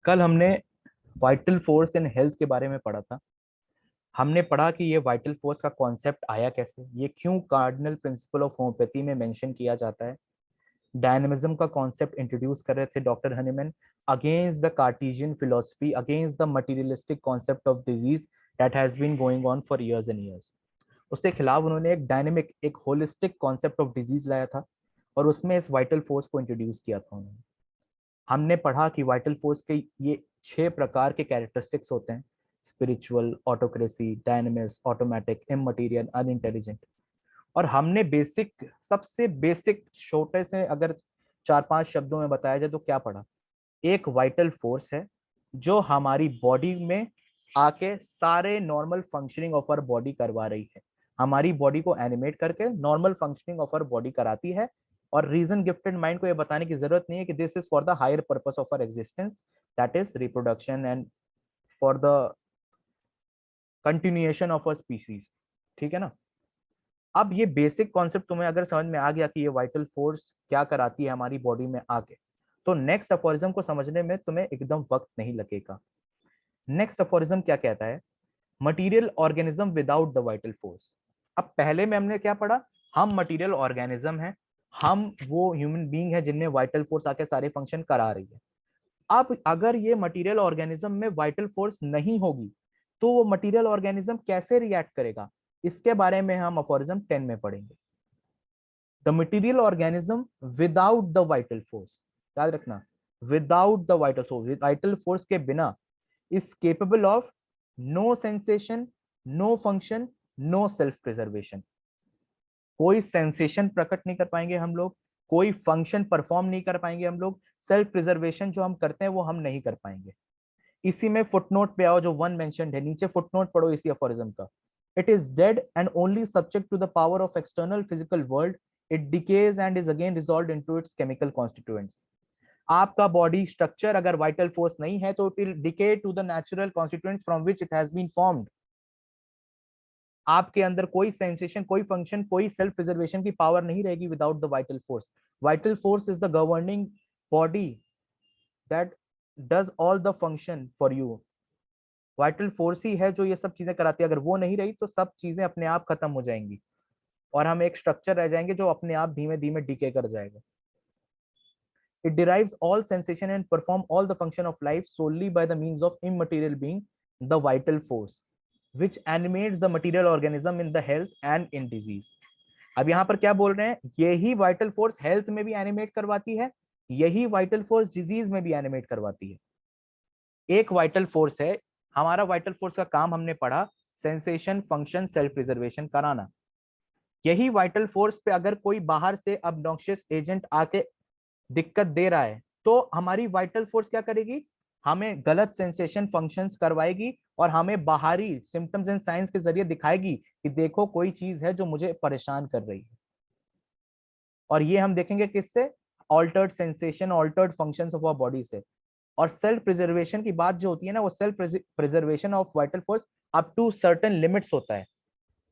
कल हमने vital force in health के बारे में पढ़ा था। हमने पढ़ा कि ये वाइटल फोर्स का कॉन्सेप्ट आया कैसे, ये क्यों कार्डिनल प्रिंसिपल ऑफ होम्योपैथी में मेंशन किया जाता है। डायनेमिज्म का कॉन्सेप्ट इंट्रोड्यूस कर रहे थे doctor Hahnemann against the Cartesian philosophy, against the materialistic concept of disease that has been going on for years and years. उसके खिलाफ उन्होंने एक डायनेमिक, एक होलिस्टिक कॉन्सेप्ट ऑफ डिजीज लाया था और उसमें इस वाइटल फोर्स को इंट्रोड्यूस किया था उन्होंने। हमने पढ़ा कि वाइटल फोर्स के ये 6 प्रकार के कैरेक्टरिस्टिक्स होते हैं: स्पिरिचुअल, ऑटोक्रेसी, डायनेमिस, ऑटोमेटिक, इममटीरियल, अनइंटेलिजेंट। और हमने बेसिक, सबसे बेसिक छोटे से अगर 4-5 शब्दों में बताया जाए तो क्या पढ़ा? एक वाइटल फोर्स है जो हमारी बॉडी में आके सारे normal functioning of our body करवा रही है, हमारी बॉडी को एनिमेट करके normal functioning of our body कराती है। और रीजन गिफ्टेड माइंड को ये बताने की जरूरत नहीं है कि this is for the higher purpose of our existence, that is reproduction and for the continuation of a species. ठीक है ना? अब ये बेसिक कॉन्सेप्ट तुम्हें अगर समझ में आ गया कि ये वाइटल फोर्स क्या कराती है हमारी बॉडी में आके, तो नेक्स्ट अफोरिज्म को समझने में तुम्हें एकदम वक्त नहीं लगेगा। नेक्स्ट अफोरिज्म क्या कहता है? Material organism without the vital force. अब पहले में हमने क्या पढ़ा? हम मटीरियल ऑर्गेनिज्म हैं, हम वो ह्यूमन बीइंग है जिनमें वाइटल फोर्स आके सारे फंक्शन करा रही है। अब अगर ये मटीरियल ऑर्गेनिज्म में वाइटल फोर्स नहीं होगी तो वो मटीरियल ऑर्गेनिज्म कैसे रिएक्ट करेगा? इसके बारे में हम अफोरिज्म 10 में पढ़ेंगे। The material organism without the vital force, याद रखना, without the vital force, vital force के बिना, is capable of no sensation, no function, no self preservation. कोई सेंसेशन प्रकट नहीं कर पाएंगे हम लोग, कोई फंक्शन परफॉर्म नहीं कर पाएंगे हम लोग, सेल्फ प्रिजर्वेशन जो हम करते हैं वो हम नहीं कर पाएंगे। इसी में फुटनोट पे आओ, जो वन मेंशनड है, नीचे फुटनोट पढ़ो इसी अफोरिज्म का। It is dead and only subject to the power of external physical world, it decays and is again resolve into its chemical constituents. आपका बॉडी स्ट्रक्चर अगर वाइटल फोर्स नहीं है तो it will decay to the natural constituents from which it has been formed. आपके अंदर कोई sensation, कोई function, कोई सेल्फ प्रिजर्वेशन की पावर नहीं रहेगी without the vital force. Vital force is the governing body that does all the function for you. Vital force ही है जो ये सब चीजें कराती है। अगर वो नहीं रही तो सब चीजें अपने आप खत्म हो जाएंगी और हम एक स्ट्रक्चर रह जाएंगे जो अपने आप धीमे धीमे डिके कर जाएगा। It derives all sensation and perform all the function of life solely by the means of immaterial being, the vital force which animates the material organism in the health and in disease। अब यहाँ पर क्या बोल रहे हैं? यही vital force health में भी एनिमेट करवाती है, यही वाइटल फोर्स डिजीज में भी एनिमेट करवाती है। एक वाइटल फोर्स है, हमारा वाइटल फोर्स का काम हमने पढ़ा, सेंसेशन, फंक्शन, सेल्फ प्रिजर्वेशन कराना। यही वाइटल फोर्स पे अगर कोई बाहर से अबनॉक्शियस एजेंट आके दिक्कत दे रहा है तो हमारी वाइटल फोर्स क्या करेगी? हमें गलत सेंसेशन फंक्शंस करवाएगी और हमें बाहरी सिम्टम्स एंड साइंस के जरिए दिखाएगी कि देखो कोई चीज है जो मुझे परेशान कर रही है। और ये हम देखेंगे किससे? Altered sensation, altered functions of our body से। और सेल्फ प्रिजर्वेशन की बात जो होती है ना, वो self preservation of vital force up to certain limits होता है।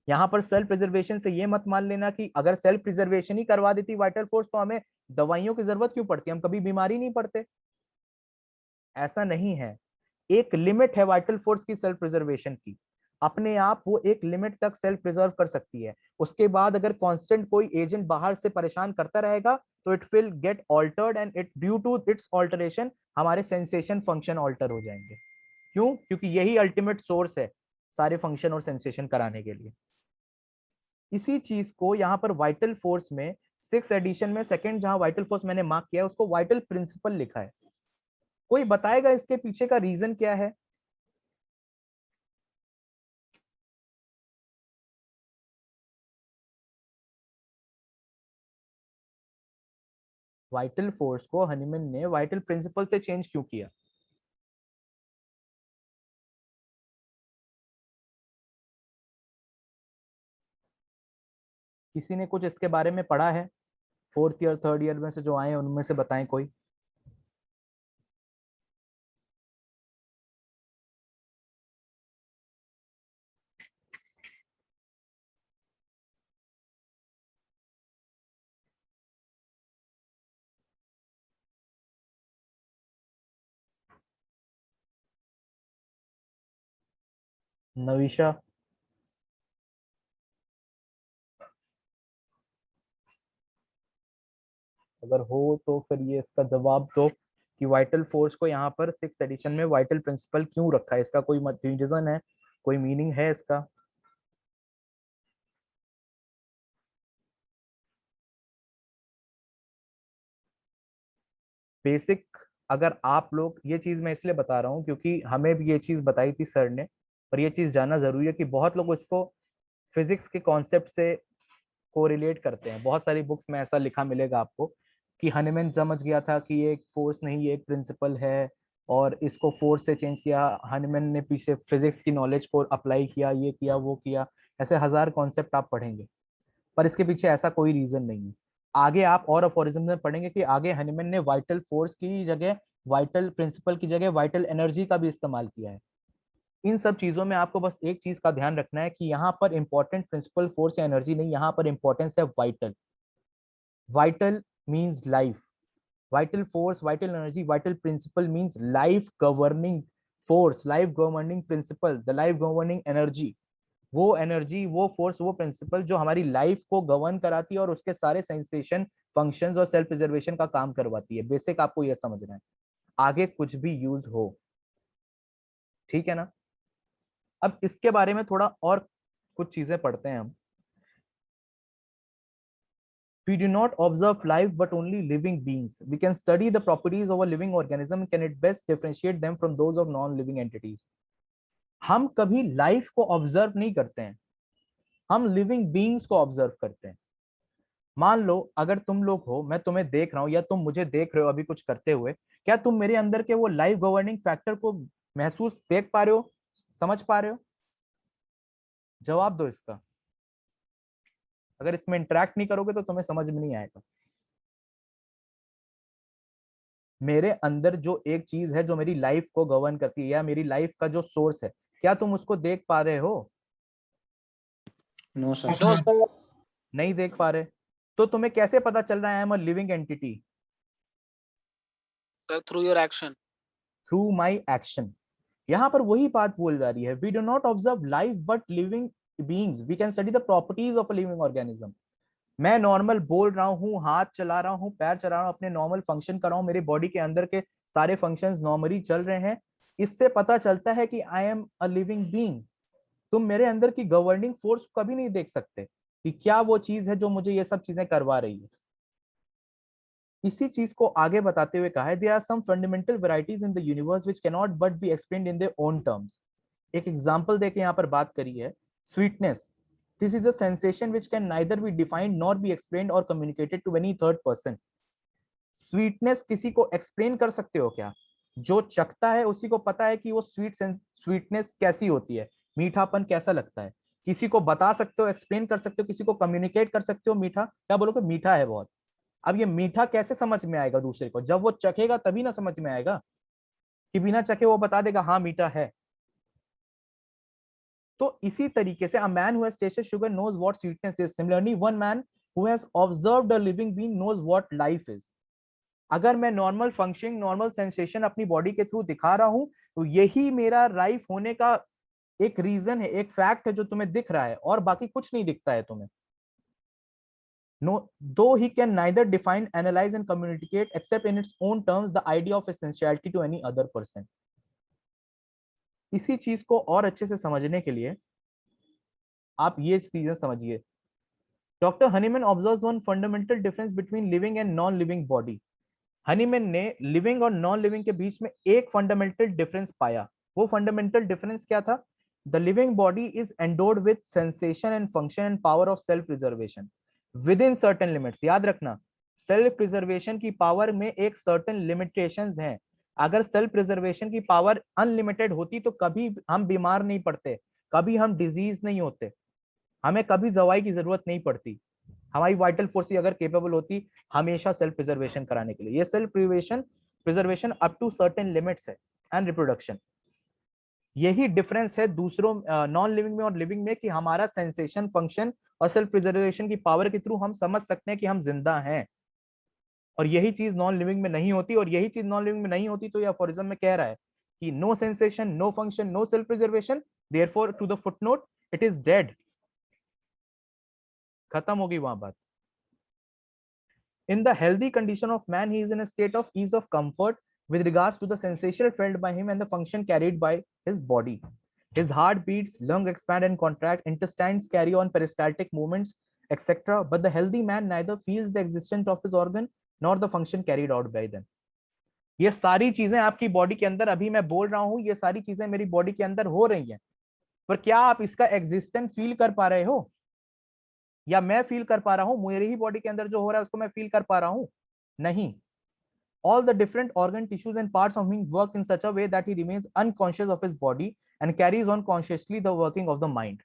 यहाँ पर सेल्फ प्रिजर्वेशन से ये मत मान लेना कि अगर सेल्फ प्रिजर्वेशन ही करवा देती वाइटल फोर्स तो हमें दवाइयों की जरूरत क्यों पड़ती, हम कभी बीमारी नहीं पड़ते। ऐसा नहीं है। एक लिमिट है वाइटल फोर्स की सेल्फ प्रिजर्वेशन की, अपने आप वो एक लिमिट तक सेल्फ प्रिजर्व कर सकती है। उसके बाद अगर कांस्टेंट कोई एजेंट बाहर से परेशान करता रहेगा तो it will get altered and it due to its alteration हमारे सेंसेशन फंक्शन ऑल्टर हो जाएंगे। क्यों? क्योंकि यही अल्टीमेट सोर्स है सारे फंक्शन और सेंसेशन कराने के लिए। इसी चीज को यहाँ पर वाइटल फोर्स में 6 एडिशन में सेकंड जहां वाइटल फोर्स मैंने मार्क किया है उसको वाइटल प्रिंसिपल लिखा है। कोई बताएगा इसके पीछे का रीजन क्या है? वाइटल फोर्स को हनीमन ने वाइटल प्रिंसिपल से चेंज क्यों किया? किसी ने कुछ इसके बारे में पढ़ा है? फोर्थ ईयर, थर्ड ईयर में से जो आए हैं उनमें से बताएं कोई। नविशा, अगर हो तो फिर ये इसका जवाब दो कि वाइटल फोर्स को यहाँ पर सिक्स एडिशन में वाइटल प्रिंसिपल क्यों रखा है, इसका कोई रीजन है, कोई मीनिंग है इसका? बेसिक, अगर आप लोग, ये चीज मैं इसलिए बता रहा हूँ क्योंकि हमें भी ये चीज बताई थी सर ने, और ये चीज जानना जरूरी है कि बहुत लोग इसको फिजिक्स के कॉन्सेप्ट से कोरिलेट करते हैं। बहुत सारी बुक्स में ऐसा लिखा मिलेगा आपको कि हनीमैन समझ गया था कि ये एक फोर्स नहीं, ये एक प्रिंसिपल है, और इसको फोर्स से चेंज किया। हनीमैन ने पीछे फिजिक्स की नॉलेज को अप्लाई किया, ये किया वो किया, ऐसे हजार कॉन्सेप्ट आप पढ़ेंगे, पर इसके पीछे ऐसा कोई रीजन नहीं है। आगे आप और अफोरिज्म में पढ़ेंगे कि आगे हनीमैन ने वाइटल फोर्स की जगह, वाइटल प्रिंसिपल की जगह वाइटल एनर्जी का भी इस्तेमाल किया है। इन सब चीजों में आपको बस एक चीज का ध्यान रखना है कि यहाँ पर इंपॉर्टेंट प्रिंसिपल फोर्स या एनर्जी नहीं, यहाँ पर इंपॉर्टेंस है vital. Vital means life, vital force, vital energy, vital principle means life governing force, life governing principle, the life governing energy. वो एनर्जी, वो फोर्स, वो प्रिंसिपल जो हमारी लाइफ को गवर्न कराती है और उसके सारे सेंसेशन, फंक्शंस और सेल्फ प्रिजर्वेशन का काम करवाती है। बेसिक आपको यह समझना है, आगे कुछ भी यूज हो, ठीक है ना? अब इसके बारे में थोड़ा और कुछ चीजें पढ़ते हैं हम। We do not observe life but only living beings. We can study the properties of a living organism and can it best differentiate them from those of non-living entities. हम कभी लाइफ को ऑब्जर्व नहीं करते हैं, हम living beings को observe करते हैं। मान लो अगर तुम लोग हो, मैं तुम्हें देख रहा हूं या तुम मुझे देख रहे हो अभी कुछ करते हुए, क्या तुम मेरे अंदर के वो लाइफ गवर्निंग फैक्टर को महसूस, देख पा रहे हो, समझ पा रहे हो? जवाब दो इसका। अगर इसमें इंटरेक्ट नहीं करोगे तो तुम्हें समझ में नहीं आएगा। मेरे अंदर जो एक चीज है जो मेरी लाइफ को गवर्न करती है या मेरी लाइफ का जो सोर्स है, क्या तुम उसको देख पा रहे हो? No sir. No sir. नहीं देख पा रहे, तो तुम्हें कैसे पता चल रहा है I am a living entity? Through your action. Through my action. यहाँ पर वही बात बोल जा रही है, we do not observe life but living beings, we can study the properties of a living organism. मैं नॉर्मल बोल रहा हूँ, हाथ चला रहा हूँ, पैर चला रहा हूँ, अपने नॉर्मल फंक्शन कर रहा हूँ, मेरी बॉडी के अंदर के सारे फंक्शंस नॉर्मली चल रहे हैं। इससे पता चलता है कि आई एम अ लिविंग बीइंग। तुम मेरे अंदर की गवर्निंग फोर्स कभी नहीं देख सकते कि क्या वो चीज है जो मुझे ये सब चीजें करवा रही है। इसी चीज को आगे बताते हुए कहा है, there are some fundamental varieties in the universe which can not but be explained in their own terms. एक एग्जांपल देके यहाँ पर बात करी है, sweetness. This is a sensation which can neither be defined nor be explained और communicated to any third person. Sweetness किसी को एक्सप्लेन कर सकते हो क्या? जो चखता है उसी को पता है कि वो स्वीटनेस कैसी होती है, मीठापन कैसा लगता है। किसी को बता सकते हो, एक्सप्लेन कर सकते हो, किसी को कम्युनिकेट कर सकते हो, मीठा क्या बोलोगे, मीठा है बहुत। अब ये मीठा कैसे समझ में आएगा दूसरे को? जब वो चखेगा तभी ना समझ में आएगा, कि बिना चखे वो बता देगा हाँ मीठा है। तो इसी तरीके से, a man who has tested sugar knows what sweetness is, similarly one man who has observed a living being knows what life is. अगर मैं नॉर्मल फंक्शनिंग, नॉर्मल सेंसेशन अपनी बॉडी के थ्रू दिखा रहा हूं, तो यही मेरा लाइफ होने का एक रीजन है, एक फैक्ट है जो तुम्हें दिख रहा है, और बाकी कुछ नहीं दिखता है तुम्हें। No, though he can neither define, analyze, and communicate except in its own terms the idea of essentiality to any other person. इसी चीज को और अच्छे से समझने के लिए आप ये चीजें समझिए। Doctor Hahnemann observes one fundamental difference between living and non living body. Hahnemann ने लिविंग और नॉन लिविंग के बीच में एक फंडामेंटल डिफरेंस पाया। वो फंडामेंटल डिफरेंस क्या था? The living body is endowed with sensation and function and power of self preservation with in certain limits. याद रखना, सेल्फ प्रिजर्वेशन की पावर में एक सर्टेन लिमिटेशंस हैं। अगर सेल्फ प्रिजर्वेशन की पावर अनलिमिटेड होती तो कभी हम बीमार नहीं पड़ते, कभी हम डिजीज नहीं होते, हमें कभी दवाई की जरूरत नहीं पड़ती। हमारी वाइटल फोर्स अगर केपेबल होती हमेशा सेल्फ प्रिजर्वेशन कराने के लिए। ये self preservation up to certain limits है, एंड रिप्रोडक्शन। यही डिफरेंस है दूसरों, नॉन लिविंग में और लिविंग में, कि हमारा सेंसेशन, फंक्शन और सेल्फ प्रिजर्वेशन की पावर के थ्रू हम समझ सकते हैं कि हम जिंदा हैं, और यही चीज नॉन लिविंग में नहीं होती। और यही चीज नॉन लिविंग में नहीं होती तो ये अफोरिज्म में कह रहा है कि no sensation, no function, no self preservation, therefore to the footnote it is dead, खत्म होगी वहां बात। In the healthy condition of man, he is in a state of ease of comfort with regards to the sensation felt by him and the function carried by his body. His heart beats, lungs expand and contract, intestines carry on peristaltic movements, etc. But the healthy man neither feels the existence of his organ nor the function carried out by them. ये सारी चीजें आपकी body के अंदर, अभी मैं बोल रहा हूं, ये सारी चीजें मेरी बॉडी के अंदर हो रही हैं, पर क्या आप इसका एग्जिस्टेंस फील कर पा रहे हो, या मैं फील कर पा रहा हूं, मेरी ही बॉडी के अंदर जो हो रहा है उसको मैं फील कर पा रहा हूं? नहीं। All the different organ tissues and parts of him work in such a way that he remains unconscious of his body and carries on consciously the working of the mind.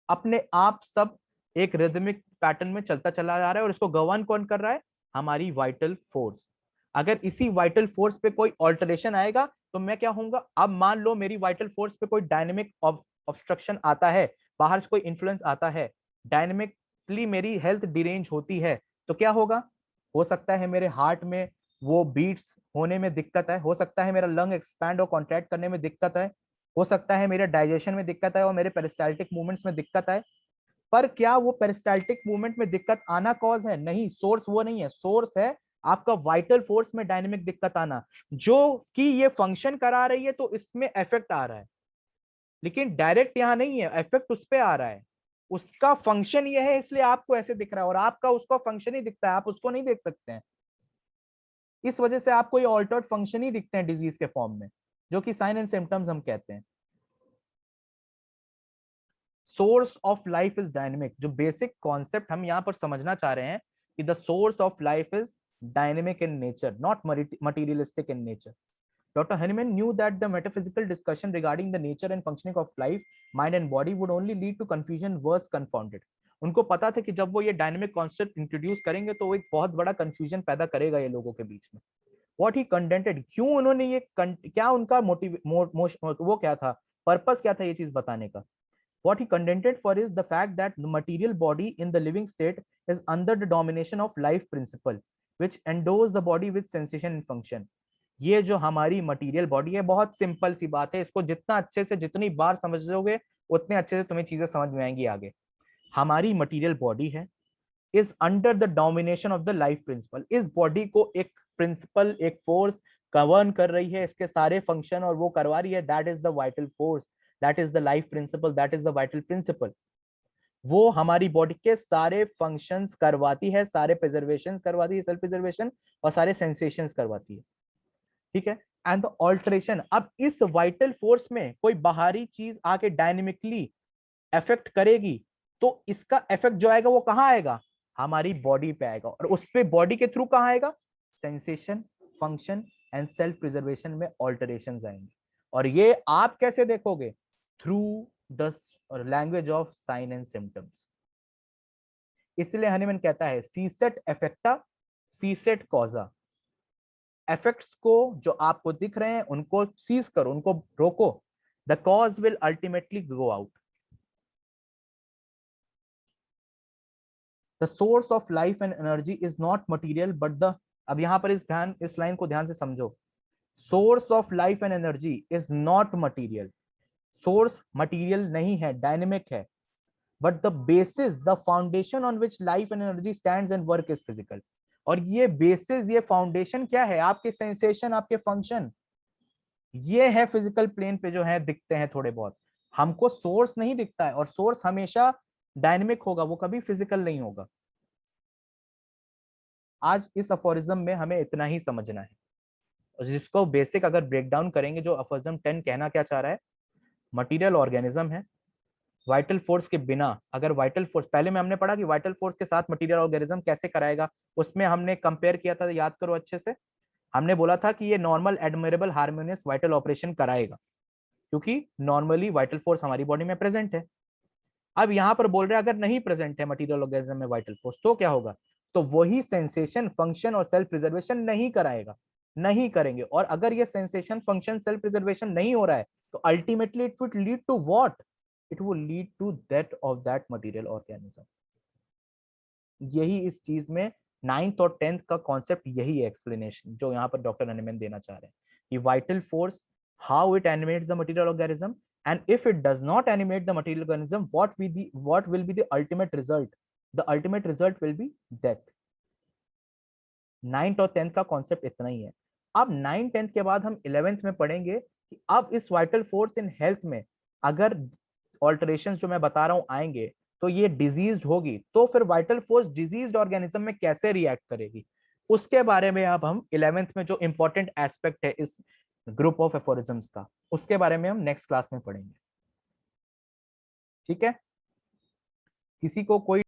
अपने आप सब एक rhythmic pattern में चलता चला जा रहा है, और इसको गवर्न कौन कर रहा है? हमारी वाइटल फोर्स। अगर इसी वाइटल फोर्स पे कोई ऑल्टरेशन आएगा तो मैं क्या होऊंगा? अब मान लो मेरी वाइटल फोर्स पे कोई डायनेमिक ऑब्स्ट्रक्शन आता है, बाहर से कोई इन्फ्लुएंस आता है, डायनेमिकली मेरी हेल्थ डिरेंज होती है, तो क्या होगा? हो सकता है मेरे हार्ट में वो बीट्स होने में दिक्कत है, हो सकता है मेरा लंग एक्सपैंड और कॉन्ट्रैक्ट करने में दिक्कत है, हो सकता है मेरे डाइजेशन में दिक्कत है और मेरे पेरिस्टाल्टिक मूवमेंट्स में दिक्कत है। पर क्या वो पेरिस्टाल्टिक मूवमेंट में दिक्कत आना कॉज है? नहीं, सोर्स वो नहीं है। सोर्स है आपका वाइटल फोर्स में डायनेमिक दिक्कत आना, जो कि ये फंक्शन करा रही है तो इसमें इफेक्ट आ रहा है, लेकिन डायरेक्ट यहां नहीं है, इफेक्ट उस पर आ रहा है। उसका फंक्शन ये है इसलिए आपको ऐसे दिख रहा है, और आपका उसका फंक्शन ही दिखता है, आप उसको नहीं देख सकते हैं। इस वजह से आपको ये ऑल्टर्ड फंक्शन ही दिखते हैं डिजीज के फॉर्म में, जो कि साइन एंड सिम्टम्स हम कहते हैं। Source of life is dynamic, जो बेसिक कॉन्सेप्ट हम यहां पर समझना चाह रहे हैं कि the source of life is dynamic in nature, not materialistic in nature. Dr. Hahnemann knew that the metaphysical discussion regarding the nature and functioning of life, mind and body would only lead to confusion, worse confounded. उनको पता था कि जब वो ये dynamic concept introduce करेंगे तो वो एक बहुत बड़ा कंफ्यूजन पैदा करेगा ये लोगों के बीच में। What he contented, क्यों उन्होंने ये क्या उनका मोटिव वो क्या था, पर्पस क्या था ये चीज बताने का? What he contented for is the fact that the material body in the living state is under the domination of life principle, which endows the body with sensation and function. ये जो हमारी material body है, बहुत simple सी बात है, इसको जितना अच्छे से जितनी बार समझोगे उतने अच्छे से तुम्हें चीजें समझ में आएंगी आगे। हमारी मटेरियल बॉडी है, is under the domination of the life principal. इस बॉडी को एक प्रिंसिपल, एक फोर्स गवर्न कर रही है, इसके सारे फंक्शन और वो करवा रही है, that is the vital force, that is the life principle, that is the vital principle. वो हमारी बॉडी के सारे फंक्शंस करवाती है, सारे प्रिजर्वेशंस करवाती है, सेल्फ प्रिजर्वेशन, और सारे सेंसेशंस करवाती है, ठीक है। एंड द ऑल्टरेशन, अब इस वाइटल फोर्स में कोई बाहरी चीज आके डायनेमिकली इफेक्ट करेगी तो इसका इफेक्ट जो आएगा वो कहां आएगा? हमारी बॉडी पे आएगा, और उस पे बॉडी के थ्रू कहां आएगा? Sensation, function and self preservation में ऑल्टरेशंस आएंगे। और ये आप कैसे देखोगे? Through the language of sine and symptoms. इसलिए हनीमैन कहता है सीसेट एफेक्टा, सीसेट कॉजा। इफेक्ट्स को जो आपको दिख रहे हैं उनको सीज करो, उनको रोको, the cause will ultimately go out. The source of life and energy is not material but the, अब यहां पर इस लाइन को ध्यान से समझो, source of life and energy is not material. Source material नहीं है, डायनेमिक है, but the basis, the foundation on which life and energy stands and work is physical. और ये बेसिस, ये फाउंडेशन क्या है? आपके सेंसेशन, आपके फंक्शन, ये है फिजिकल प्लेन पे जो है दिखते हैं थोड़े बहुत। हमको सोर्स नहीं दिखता है, और सोर्स हमेशा डायनेमिक होगा, वो कभी फिजिकल नहीं होगा। आज इस अफोरिज्म में हमें इतना ही समझना है, और जिसको बेसिक अगर ब्रेक डाउन करेंगे, जो अफोरिज्म 10 कहना क्या चाह रहा है, मटीरियल ऑर्गेनिज्म है, वाइटल फोर्स के बिना, अगर वाइटल फोर्स, पहले में हमने पढ़ा कि वाइटल फोर्स के साथ मटीरियल ऑर्गेनिज्म कैसे कराएगा, उसमें हमने कंपेयर किया था, याद करो अच्छे से। हमने बोला था कि ये normal admirable harmonious vital operation कराएगा, क्योंकि नॉर्मली वाइटल फोर्स हमारी बॉडी में प्रेजेंट है। अब यहां पर बोल रहे हैं अगर नहीं प्रेजेंट है मटीरियल ऑर्गेनिज्म में वाइटल फोर्स, तो क्या होगा? तो वही सेंसेशन, फंक्शन और सेल्फ प्रिजर्वेशन नहीं कराएगा, नहीं करेंगे। और अगर ये सेंसेशन, फंक्शन, सेल्फ प्रिजर्वेशन नहीं हो रहा है तो ultimately it will lead to what? It will lead to death of that material organism. यही इस चीज में 9th और 10th का कॉन्सेप्ट, यही है एक्सप्लेनेशन जो यहाँ पर डॉक्टर हनीमैन देना चाह रहे हैं कि vital force how it animates the material organism, and if it does not animate the material organism, what will be the ultimate result? The ultimate result will be death. 9th और 10th का concept इतना ही है. अब 9 10th के बाद हम 11th में पढ़ेंगे कि अब इस वाइटल फोर्स इन हेल्थ में अगर ऑल्टरेशन जो मैं बता रहा हूं आएंगे, तो ये डिजीज होगी, तो फिर वाइटल फोर्स डिजीज्ड ऑर्गेनिज्म में कैसे रिएक्ट करेगी, उसके बारे में अब हम 11th में जो इंपॉर्टेंट एस्पेक्ट है इस ग्रुप ऑफ एफोरिज्म्स का, उसके बारे में हम नेक्स्ट क्लास में पढ़ेंगे. ठीक है, किसी को कोई